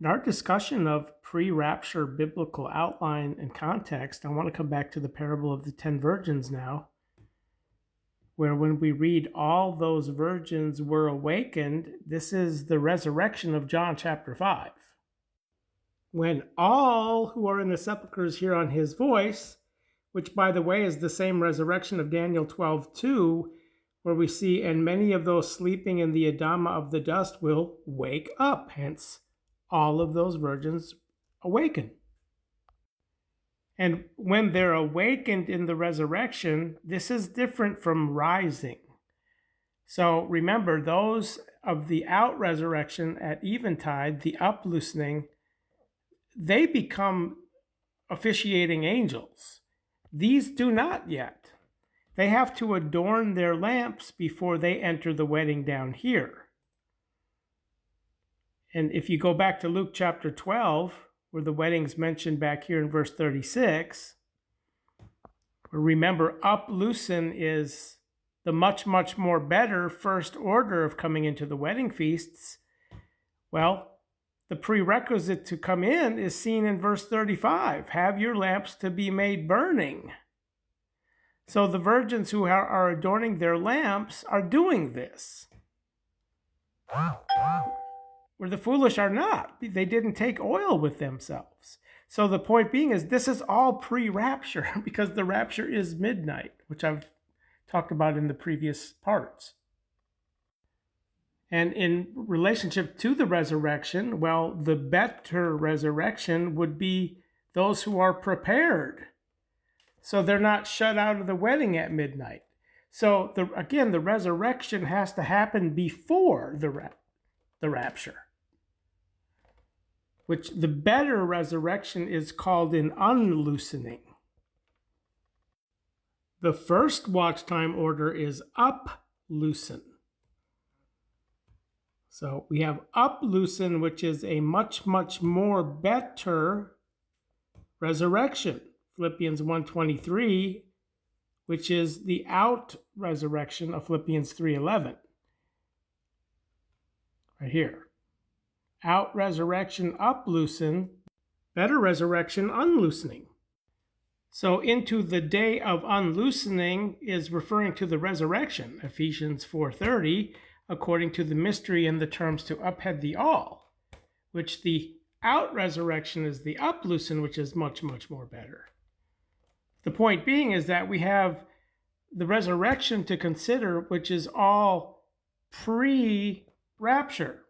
In our discussion of pre-rapture biblical outline and context, I want to come back to the parable of the 10 virgins now, where when we read all those virgins were awakened, this is the resurrection of John chapter 5. When all who are in the sepulchres hear on his voice, which by the way is the same resurrection of Daniel 12:2, where we see, and many of those sleeping in the Adama of the dust will wake up. Hence, all of those virgins awaken. And when they're awakened in the resurrection, this is different from rising. So remember, those of the out resurrection at eventide, the uploosening, they become officiating angels. These do not yet. They have to adorn their lamps before they enter the wedding down here. And if you go back to Luke chapter 12, where the wedding's mentioned back here in verse 36, remember, uploosen is the much, much more better first order of coming into the wedding feasts. Well, the prerequisite to come in is seen in verse 35. Have your lamps to be made burning. So the virgins who are adorning their lamps are doing this. Where the foolish are not. They didn't take oil with themselves. So the point being is this is all pre-rapture because the rapture is midnight, which I've talked about in the previous parts. And in relationship to the resurrection, well, the better resurrection would be those who are prepared. So they're not shut out of the wedding at midnight. So again, the resurrection has to happen before the rapture, which the better resurrection is called an unloosening. The first watch time order is uploosen. So we have uploosen, which is a much, much more better resurrection. Philippians 1:23, which is the out resurrection of Philippians 3:11. Right here. Out resurrection, uploosen, better resurrection, unloosening. So into the day of unloosening is referring to the resurrection, Ephesians 4:30, according to the mystery and the terms to uphead the all, which the out resurrection is the uploosen, which is much, much more better. The point being is that we have the resurrection to consider, which is all pre-rapture.